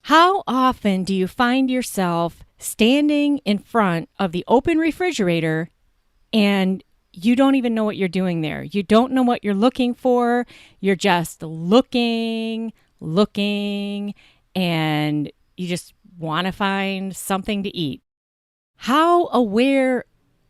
How often do you find yourself standing in front of the open refrigerator and you don't even know what you're doing there? You don't know what you're looking for. You're just looking, and you just want to find something to eat. How aware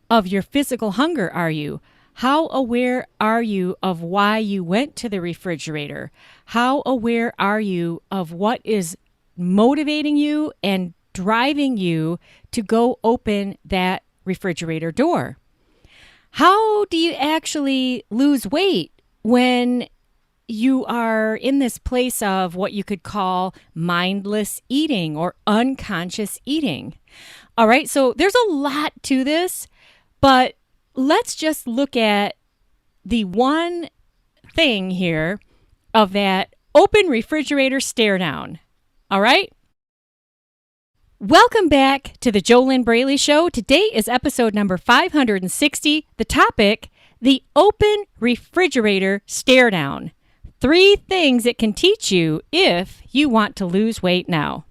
of your physical hunger are you? How aware are you of why you went to the refrigerator? How aware are you of what is motivating you and driving you to go open that refrigerator door? How do you actually lose weight when you are in this place of what you could call mindless eating or unconscious eating? All right, so there's a lot to this, but let's just look at the one thing here of that open refrigerator stare down. All right? Welcome back to the JoLynn Braley Show. Today is episode number 560. The topic, the open refrigerator stare down. 3 things it can teach you if you want to lose weight now.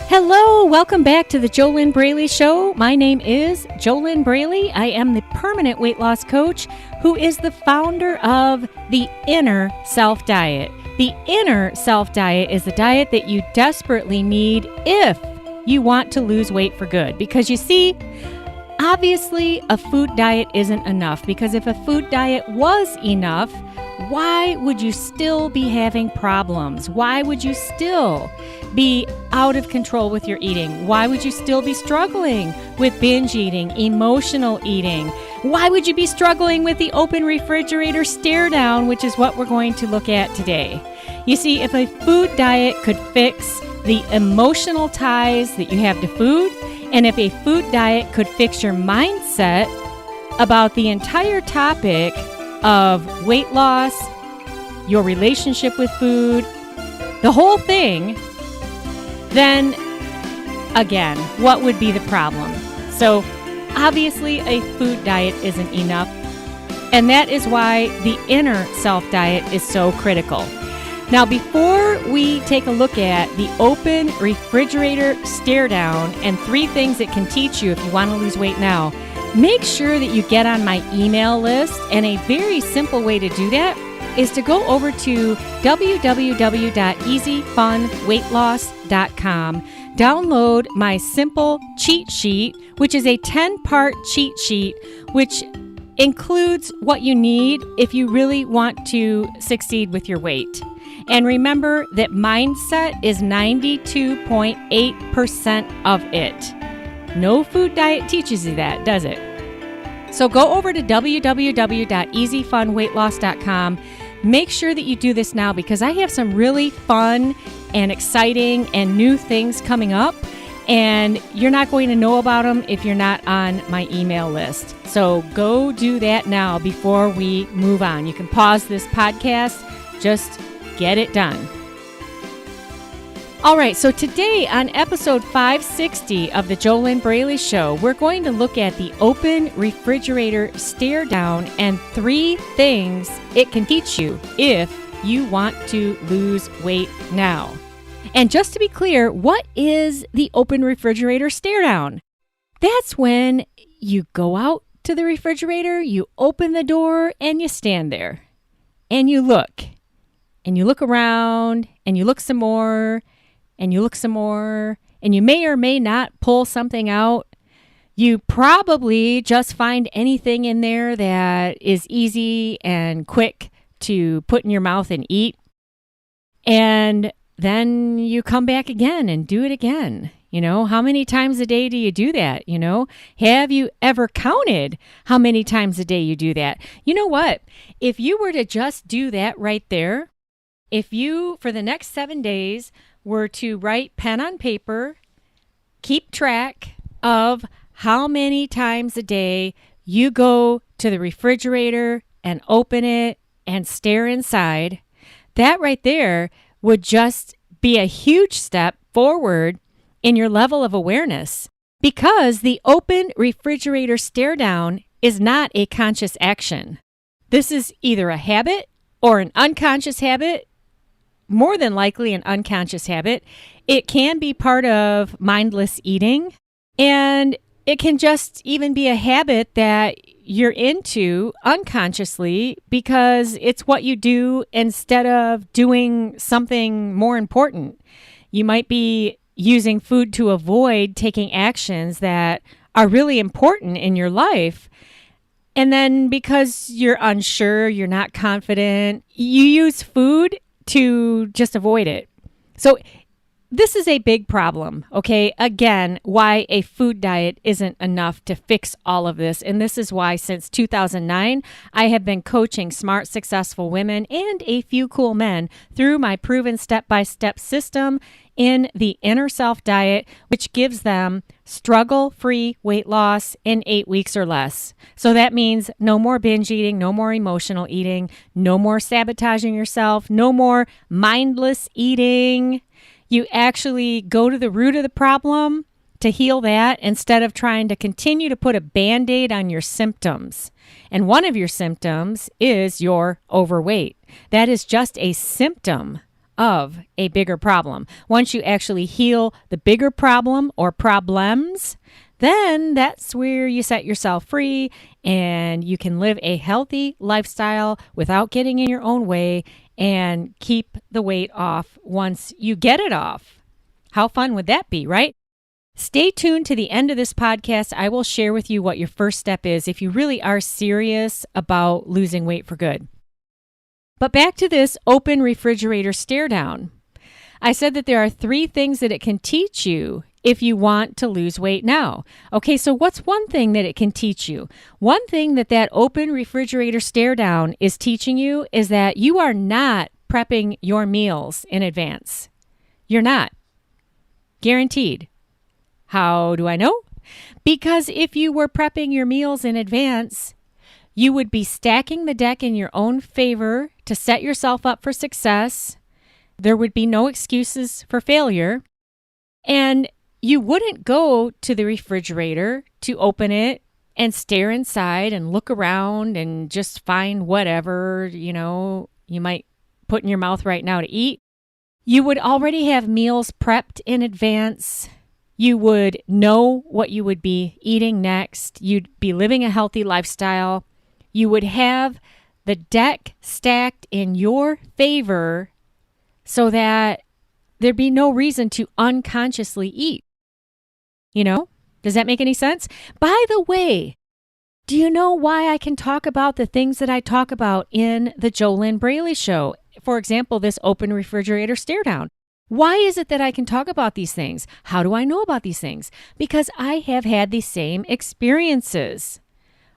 Hello, welcome back to the JoLynn Braley Show. My name is JoLynn Braley. I am the permanent weight loss coach who is the founder of the Inner Self Diet. The Inner Self Diet is the diet that you desperately need if you want to lose weight for good. Because you see, obviously a food diet isn't enough, because if a food diet was enough, why would you still be having problems? Why would you still be out of control with your eating? Why would you still be struggling with binge eating, emotional eating? Why would you be struggling with the open refrigerator stare down, which is what we're going to look at today? You see, if a food diet could fix the emotional ties that you have to food, and if a food diet could fix your mindset about the entire topic of weight loss, your relationship with food, the whole thing, then again, what would be the problem? So obviously a food diet isn't enough, and that is why the Inner Self Diet is so critical. Now, before we take a look at the open refrigerator stare down and 3 things it can teach you if you want to lose weight now, make sure that you get on my email list, and a very simple way to do that is to go over to www.easyfunweightloss.com, download my simple cheat sheet, which is a 10-part cheat sheet, which includes what you need if you really want to succeed with your weight. And remember that mindset is 92.8% of it. No food diet teaches you that, does it? So go over to www.easyfunweightloss.com. Make sure that you do this now, because I have some really fun and exciting and new things coming up, and you're not going to know about them if you're not on my email list. So go do that now before we move on. You can pause this podcast, just get it done. All right, so today on episode 560 of the JoLynn Braley Show, we're going to look at the open refrigerator stare down and 3 things it can teach you if you want to lose weight now. And just to be clear, what is the open refrigerator stare down? That's when you go out to the refrigerator, you open the door, and you stand there. And you look. And you look around, and you look some more, and you look some more, and you may or may not pull something out. You probably just find anything in there that is easy and quick to put in your mouth and eat. And then you come back again and do it again. You know, how many times a day do you do that? You know, have you ever counted how many times a day you do that? You know what? If you were to just do that right there, if you, for the next 7 days, were to write pen on paper, keep track of how many times a day you go to the refrigerator and open it and stare inside, that right there would just be a huge step forward in your level of awareness, because the open refrigerator stare down is not a conscious action. This is either a habit or an unconscious habit, more than likely an unconscious habit. It can be part of mindless eating, and it can just even be a habit that you're into unconsciously because it's what you do instead of doing something more important. You might be using food to avoid taking actions that are really important in your life. And then because you're unsure, you're not confident, you use food to just avoid it. So this is a big problem, okay? Again, why a food diet isn't enough to fix all of this. And this is why since 2009, I have been coaching smart, successful women and a few cool men through my proven step-by-step system in the Inner Self Diet, which gives them struggle-free weight loss in 8 weeks or less. So that means no more binge eating, no more emotional eating, no more sabotaging yourself, no more mindless eating. You actually go to the root of the problem to heal that instead of trying to continue to put a Band-Aid on your symptoms. And one of your symptoms is you're overweight. That is just a symptom of a bigger problem. Once you actually heal the bigger problem or problems, then that's where you set yourself free and you can live a healthy lifestyle without getting in your own way and keep the weight off once you get it off. How fun would that be, right? Stay tuned to the end of this podcast. I will share with you what your first step is if you really are serious about losing weight for good. But back to this open refrigerator stare down. I said that there are 3 things that it can teach you if you want to lose weight now. Okay, so what's one thing that it can teach you? One thing that open refrigerator stare down is teaching you is that you are not prepping your meals in advance. You're not. Guaranteed. How do I know? Because if you were prepping your meals in advance, you would be stacking the deck in your own favor to set yourself up for success. There would be no excuses for failure. And you wouldn't go to the refrigerator to open it and stare inside and look around and just find whatever, you might put in your mouth right now to eat. You would already have meals prepped in advance. You would know what you would be eating next. You'd be living a healthy lifestyle. You would have the deck stacked in your favor so that there'd be no reason to unconsciously eat. Does that make any sense? By the way, do you know why I can talk about the things that I talk about in the JoLynn Braley Show? For example, this open refrigerator stare down. Why is it that I can talk about these things? How do I know about these things? Because I have had these same experiences.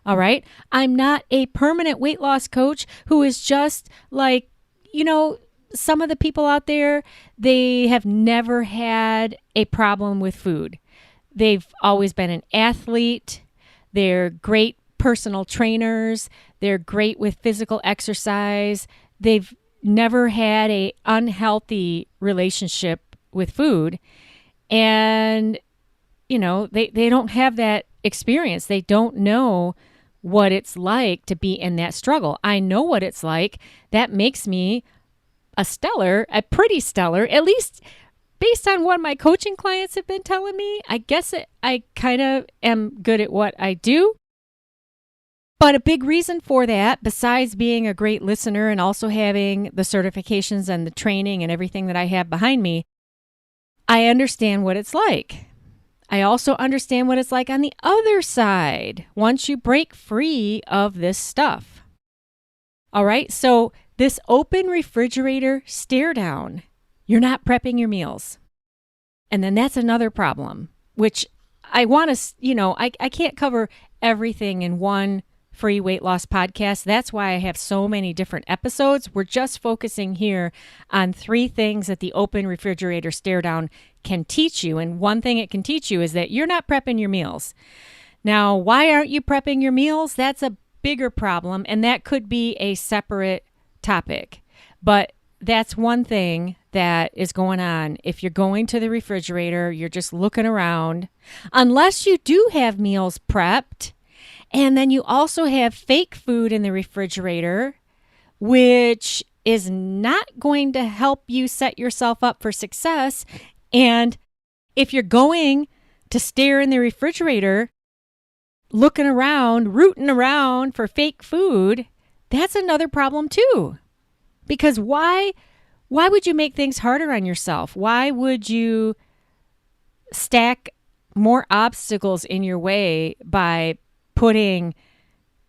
All right? I'm not a permanent weight loss coach who is just like, some of the people out there, they have never had a problem with food. They've always been an athlete. They're great personal trainers. They're great with physical exercise. They've never had an unhealthy relationship with food. And, they don't have that experience. They don't know what it's like to be in that struggle. I know what it's like. That makes me a pretty stellar, at least based on what my coaching clients have been telling me. I guess I kind of am good at what I do. But a big reason for that, besides being a great listener and also having the certifications and the training and everything that I have behind me, I understand what it's like. I also understand what it's like on the other side once you break free of this stuff. All right, so this open refrigerator stare down, you're not prepping your meals. And then that's another problem, which I want to, I can't cover everything in one free weight loss podcast. That's why I have so many different episodes. We're just focusing here on 3 things that the open refrigerator stare down can teach you. And one thing it can teach you is that you're not prepping your meals. Now, why aren't you prepping your meals? That's a bigger problem, and that could be a separate topic. But that's one thing that is going on. If you're going to the refrigerator, you're just looking around, unless you do have meals prepped, and then you also have fake food in the refrigerator, which is not going to help you set yourself up for success. And if you're going to stare in the refrigerator, looking around, rooting around for fake food, that's another problem too. Because why would you make things harder on yourself? Why would you stack more obstacles in your way by putting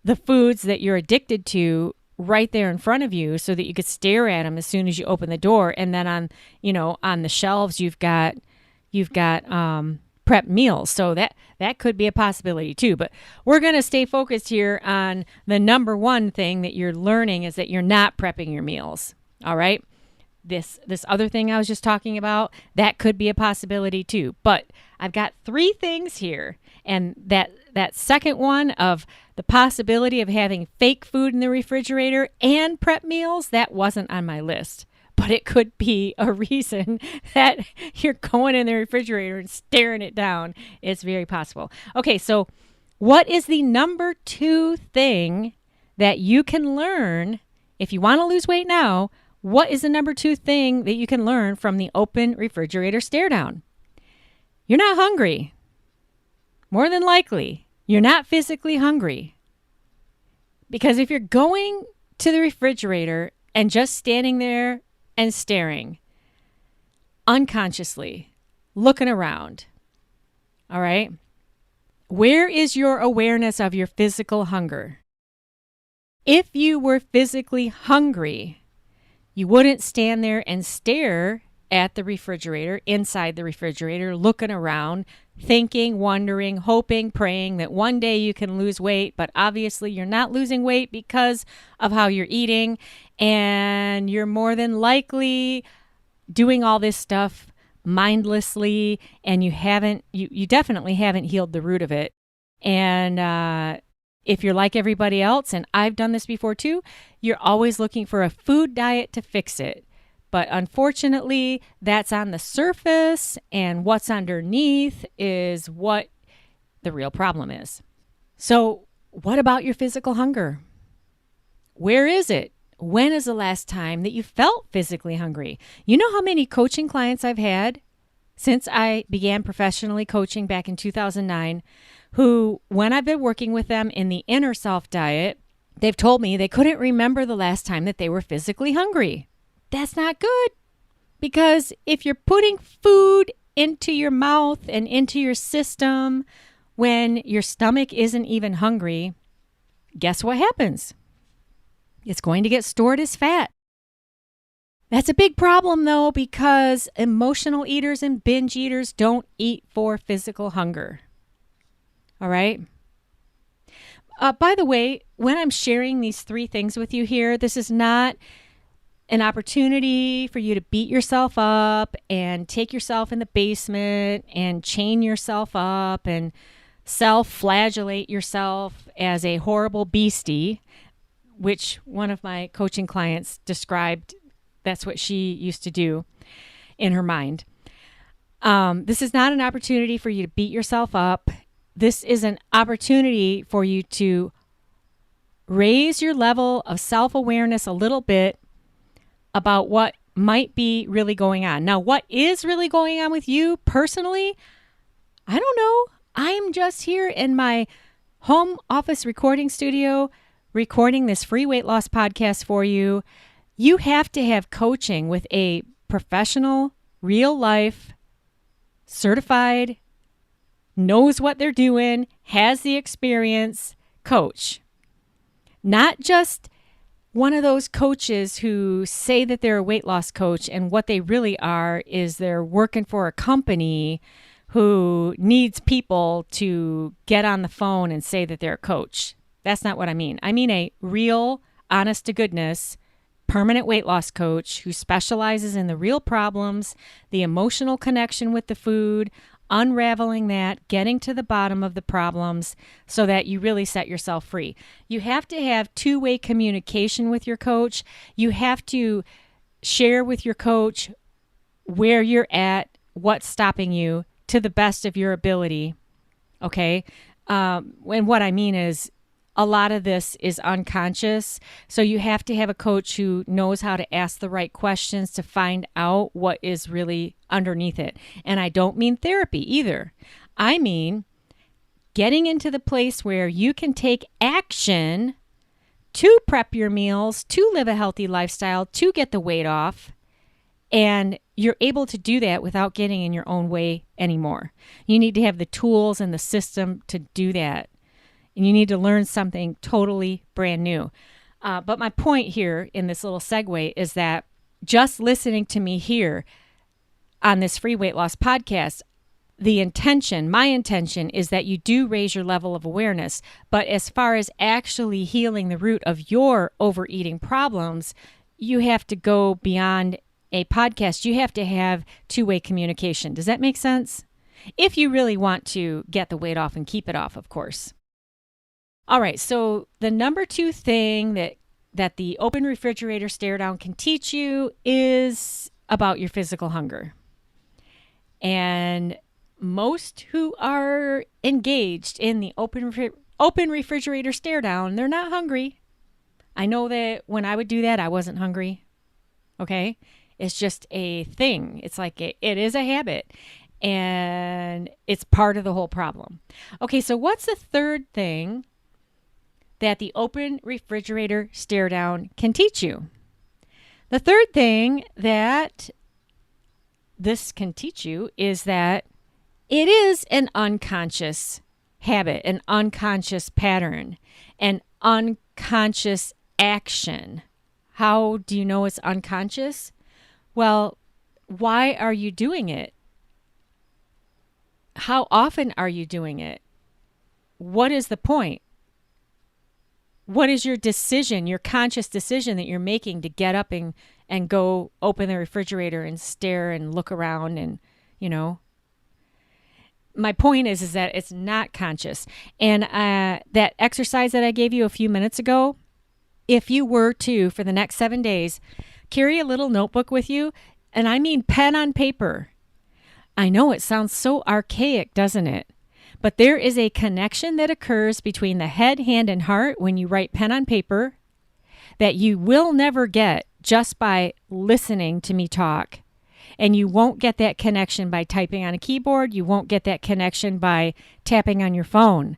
the foods that you're addicted to right there in front of you so that you could stare at them as soon as you open the door? And then on the shelves, you've got prep meals. So that could be a possibility too. But we're going to stay focused here on the number one thing that you're learning is that you're not prepping your meals. All right. This other thing I was just talking about, that could be a possibility too. But I've got 3 things here. And that second one of the possibility of having fake food in the refrigerator and prep meals, that wasn't on my list. But it could be a reason that you're going in the refrigerator and staring it down. It's very possible. Okay, so what is the number 2 thing that you can learn if you want to lose weight now? What is the number 2 thing that you can learn from the open refrigerator stare down? You're not hungry. More than likely, you're not physically hungry. Because if you're going to the refrigerator and just standing there and staring unconsciously, looking around, all right, where is your awareness of your physical hunger? If you were physically hungry, you wouldn't stand there and stare at the refrigerator, inside the refrigerator, looking around, thinking, wondering, hoping, praying that one day you can lose weight. But obviously you're not losing weight because of how you're eating. And you're more than likely doing all this stuff mindlessly. And you definitely haven't healed the root of it. And if you're like everybody else, and I've done this before too, you're always looking for a food diet to fix it. But unfortunately, that's on the surface, and what's underneath is what the real problem is. So what about your physical hunger? Where is it? When is the last time that you felt physically hungry? You know how many coaching clients I've had since I began professionally coaching back in 2009, who, when I've been working with them in the inner self diet, they've told me they couldn't remember the last time that they were physically hungry. That's not good, because if you're putting food into your mouth and into your system when your stomach isn't even hungry, guess what happens? It's going to get stored as fat. That's a big problem, though, because emotional eaters and binge eaters don't eat for physical hunger. All right? By the way, when I'm sharing these 3 things with you here, this is not an opportunity for you to beat yourself up and take yourself in the basement and chain yourself up and self-flagellate yourself as a horrible beastie, which one of my coaching clients described. That's what she used to do in her mind. This is not an opportunity for you to beat yourself up. This is an opportunity for you to raise your level of self-awareness a little bit about what might be really going on. Now, what is really going on with you personally? I don't know. I'm just here in my home office recording studio, recording this free weight loss podcast for you. You have to have coaching with a professional, real life, certified, knows what they're doing, has the experience coach. Not just one of those coaches who say that they're a weight loss coach, and what they really are is they're working for a company who needs people to get on the phone and say that they're a coach. That's not what I mean. I mean a real, honest to goodness, permanent weight loss coach who specializes in the real problems, the emotional connection with the food, unraveling that, getting to the bottom of the problems so that you really set yourself free. You have to have two-way communication with your coach. You have to share with your coach where you're at, what's stopping you to the best of your ability. Okay? And what I mean is a lot of this is unconscious. So you have to have a coach who knows how to ask the right questions to find out what is really underneath it. And I don't mean therapy either. I mean getting into the place where you can take action to prep your meals, to live a healthy lifestyle, to get the weight off. And you're able to do that without getting in your own way anymore. You need to have the tools and the system to do that. And you need to learn something totally brand new. But my point here in this little segue is that just listening to me here on this free weight loss podcast, my intention is that you do raise your level of awareness. But as far as actually healing the root of your overeating problems, you have to go beyond a podcast. You have to have two-way communication. Does that make sense? If you really want to get the weight off and keep it off, of course. All right, so the number 2 thing that the open refrigerator stare down can teach you is about your physical hunger. And most who are engaged in the open refrigerator stare down, they're not hungry. I know that when I would do that, I wasn't hungry. Okay? It's just a thing. It's like it is a habit. And it's part of the whole problem. Okay, so what's the third thing that the open refrigerator stare down can teach you? The third thing that this can teach you is that it is an unconscious habit, an unconscious pattern, an unconscious action. How do you know it's unconscious? Well, why are you doing it? How often are you doing it? What is the point? What is your decision, your conscious decision that you're making to get up and go open the refrigerator and stare and look around and, My point is that it's not conscious. And that exercise that I gave you a few minutes ago, if you were to, for the next 7 days, carry a little notebook with you, and I mean pen on paper. I know it sounds so archaic, doesn't it? But there is a connection that occurs between the head, hand, and heart when you write pen on paper that you will never get just by listening to me talk. And you won't get that connection by typing on a keyboard. You won't get that connection by tapping on your phone.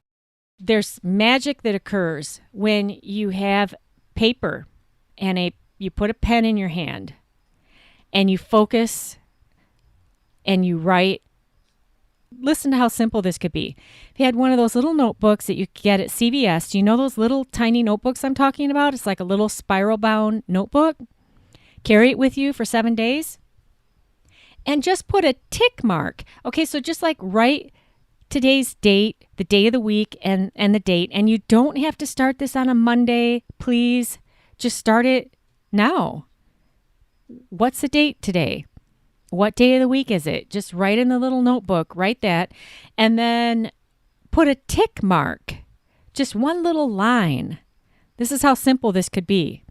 There's magic that occurs when you have paper and you put a pen in your hand and you focus and you write. Listen to how simple this could be. If you had one of those little notebooks that you get at CVS, do you know those little tiny notebooks I'm talking about? It's like a little spiral bound notebook. Carry it with you for 7 days and just put a tick mark. Okay, so just like write today's date, the day of the week, and the date. And you don't have to start this on a Monday, please. Just start it now. What's the date today? What day of the week is it? Just write in the little notebook, write that, and then put a tick mark. Just one little line. This is how simple this could be.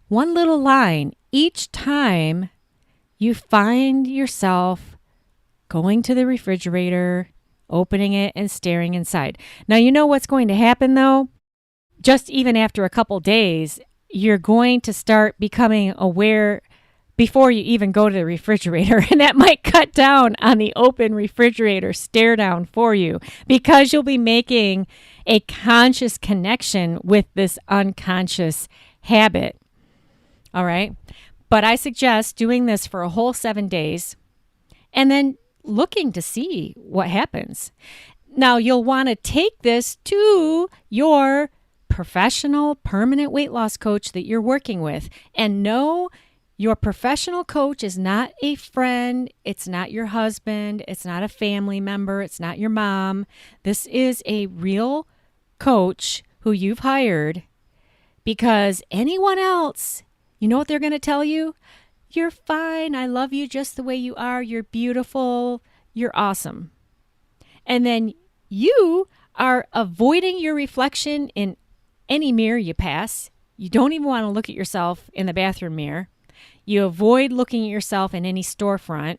One little line each time you find yourself going to the refrigerator, opening it, and staring inside. Now, you know what's going to happen, though? Just even after a couple days, you're going to start becoming aware before you even go to the refrigerator. And that might cut down on the open refrigerator stare down for you because you'll be making a conscious connection with this unconscious habit. All right. But I suggest doing this for a whole 7 days and then looking to see what happens. Now, you'll want to take this to your professional permanent weight loss coach that you're working with. And know your professional coach is not a friend. It's not your husband. It's not a family member. It's not your mom. This is a real coach who you've hired, because anyone else, you know what they're going to tell you? You're fine. I love you just the way you are. You're beautiful. You're awesome. And then you are avoiding your reflection in any mirror you pass. You don't even want to look at yourself in the bathroom mirror. You avoid looking at yourself in any storefront.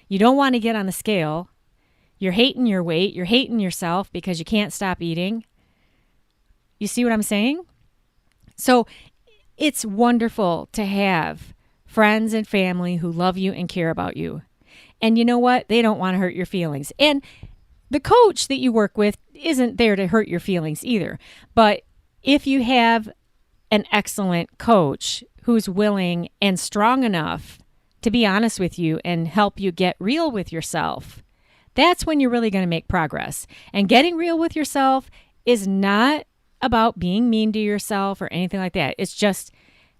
You don't want to get on the scale. You're hating your weight. You're hating yourself because you can't stop eating. You see what I'm saying? So it's wonderful to have friends and family who love you and care about you. And you know what? They don't want to hurt your feelings. And the coach that you work with isn't there to hurt your feelings either. But if you have an excellent coach who's willing and strong enough to be honest with you and help you get real with yourself, that's when you're really going to make progress. And getting real with yourself is not about being mean to yourself or anything like that. It's just,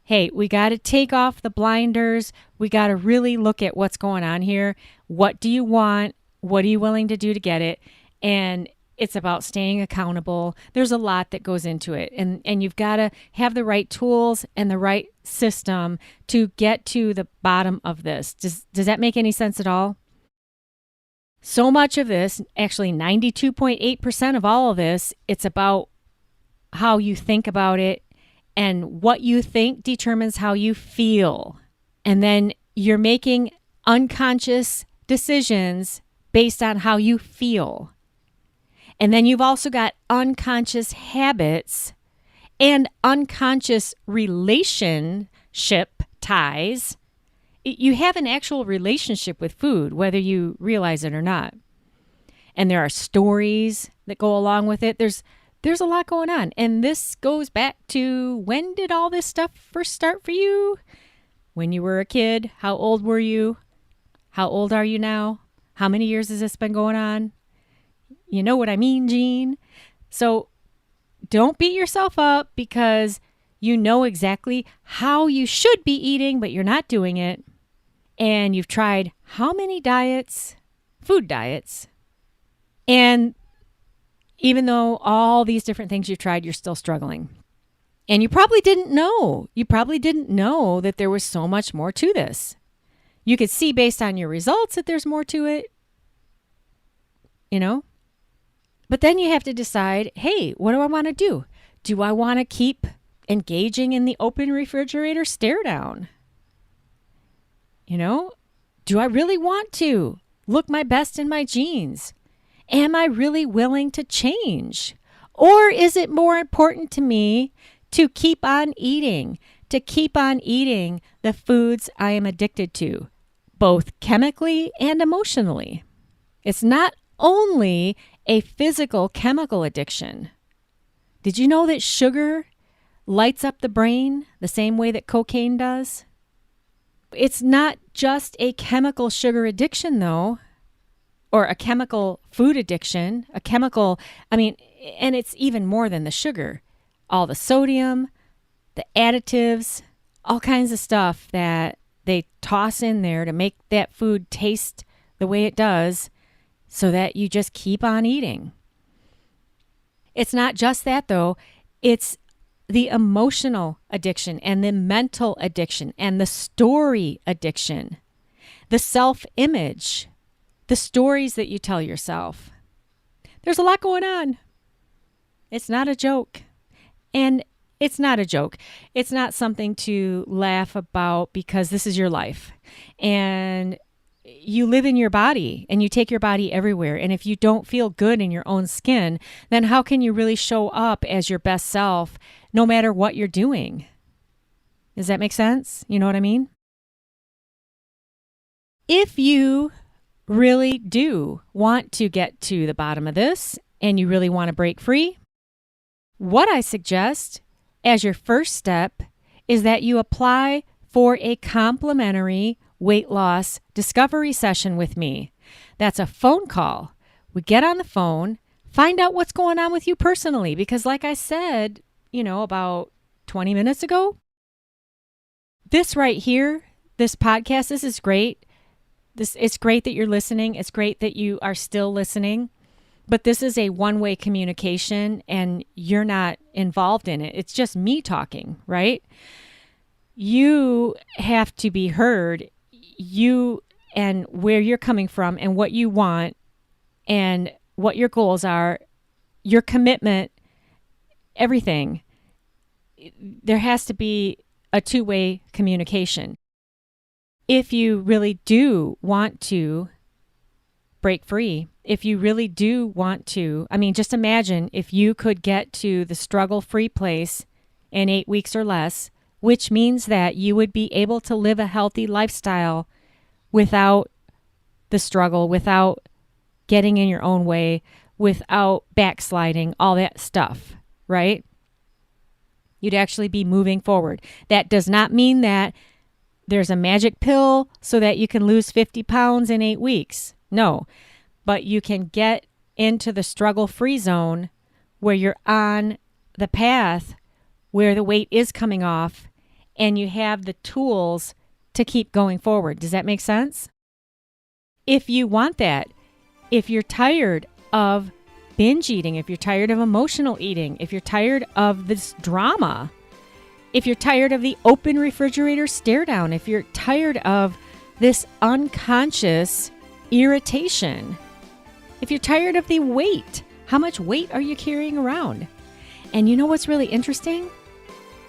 hey, we got to take off the blinders. We got to really look at what's going on here. What do you want? What are you willing to do to get it? And it's about staying accountable. There's a lot that goes into it. And you've got to have the right tools and the right system to get to the bottom of this. Does that make any sense at all? So much of this, actually 92.8% of all of this, it's about how you think about it, and what you think determines how you feel. And then you're making unconscious decisions based on how you feel. And then you've also got unconscious habits and unconscious relationship ties. You have an actual relationship with food, whether you realize it or not. And there are stories that go along with it. There's a lot going on. And this goes back to, when did all this stuff first start for you? When you were a kid? How old were you? How old are you now? How many years has this been going on? You know what I mean, Jean? So don't beat yourself up because you know exactly how you should be eating, but you're not doing it. And you've tried how many diets? Food diets. And even though all these different things you've tried, you're still struggling. And you probably didn't know. You probably didn't know that there was so much more to this. You could see based on your results that there's more to it. You know? But then you have to decide, hey, what do I want to do? Do I want to keep engaging in the open refrigerator stare down? You know? Do I really want to look my best in my jeans? Am I really willing to change? Or is it more important to me to keep on eating the foods I am addicted to, both chemically and emotionally? It's not only a physical chemical addiction. Did you know that sugar lights up the brain the same way that cocaine does? It's not just a chemical sugar addiction, though. Or a chemical food addiction, and it's even more than the sugar. All the sodium, the additives, all kinds of stuff that they toss in there to make that food taste the way it does so that you just keep on eating. It's not just that, though. It's the emotional addiction and the mental addiction and the story addiction, the self-image, the stories that you tell yourself. There's a lot going on. It's not a joke. And it's not a joke. It's not something to laugh about because this is your life. And you live in your body and you take your body everywhere. And if you don't feel good in your own skin, then how can you really show up as your best self no matter what you're doing? Does that make sense? You know what I mean? If you really do want to get to the bottom of this and you really want to break free, what I suggest as your first step is that you apply for a complimentary weight loss discovery session with me. That's a phone call. We get on the phone, find out what's going on with you personally, because like I said, about 20 minutes ago, this right here, this podcast, this is great. It's great that you're listening. It's great that you are still listening. But this is a one-way communication and you're not involved in it. It's just me talking, right? You have to be heard. You and where you're coming from and what you want and what your goals are, your commitment, everything. There has to be a two-way communication. If you really do want to break free, if you really do want to, just imagine if you could get to the struggle-free place in 8 weeks or less, which means that you would be able to live a healthy lifestyle without the struggle, without getting in your own way, without backsliding, all that stuff, right? You'd actually be moving forward. That does not mean that there's a magic pill so that you can lose 50 pounds in 8 weeks. No, but you can get into the struggle-free zone where you're on the path where the weight is coming off and you have the tools to keep going forward. Does that make sense? If you want that, if you're tired of binge eating, if you're tired of emotional eating, if you're tired of this drama, if you're tired of the open refrigerator stare down, if you're tired of this unconscious irritation, if you're tired of the weight, how much weight are you carrying around? And you know what's really interesting?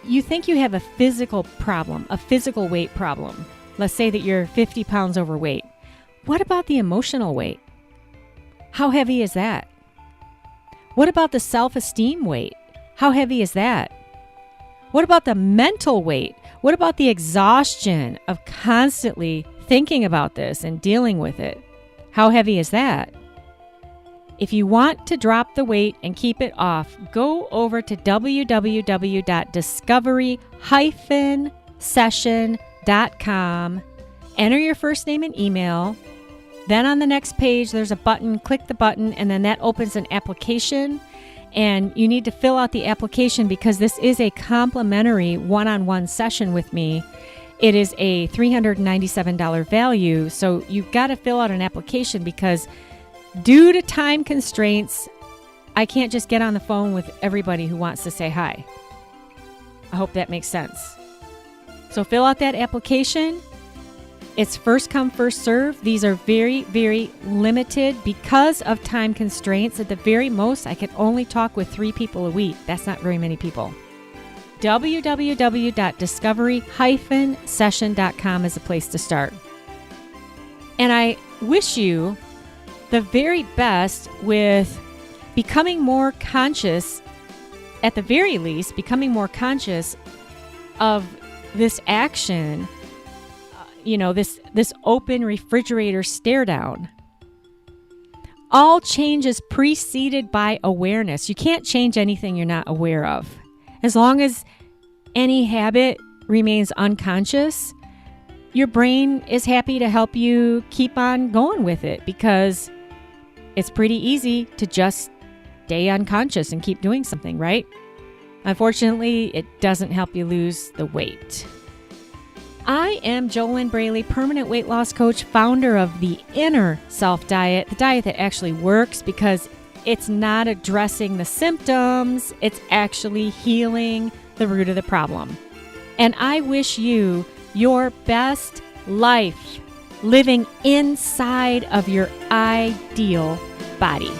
You think you have a physical problem, a physical weight problem. Let's say that you're 50 pounds overweight. What about the emotional weight? How heavy is that? What about the self-esteem weight? How heavy is that? What about the mental weight? What about the exhaustion of constantly thinking about this and dealing with it? How heavy is that? If you want to drop the weight and keep it off, go over to www.discovery-session.com, enter your first name and email. Then on the next page, there's a button, click the button, and then that opens an application. And you need to fill out the application because this is a complimentary one-on-one session with me. It is a $397 value. So you've got to fill out an application because due to time constraints, I can't just get on the phone with everybody who wants to say hi. I hope that makes sense. So fill out that application. It's first come, first serve. These are very, very limited because of time constraints. At the very most, I can only talk with 3 people a week. That's not very many people. www.discovery-session.com is a place to start. And I wish you the very best with becoming more conscious, at the very least, becoming more conscious of this action. This open refrigerator stare down. All change is preceded by awareness. You can't change anything you're not aware of. As long as any habit remains unconscious, your brain is happy to help you keep on going with it because it's pretty easy to just stay unconscious and keep doing something, right? Unfortunately, it doesn't help you lose the weight. I am JoLynn Braley, permanent weight loss coach, founder of the Inner Self Diet, the diet that actually works because it's not addressing the symptoms, it's actually healing the root of the problem. And I wish you your best life living inside of your ideal body.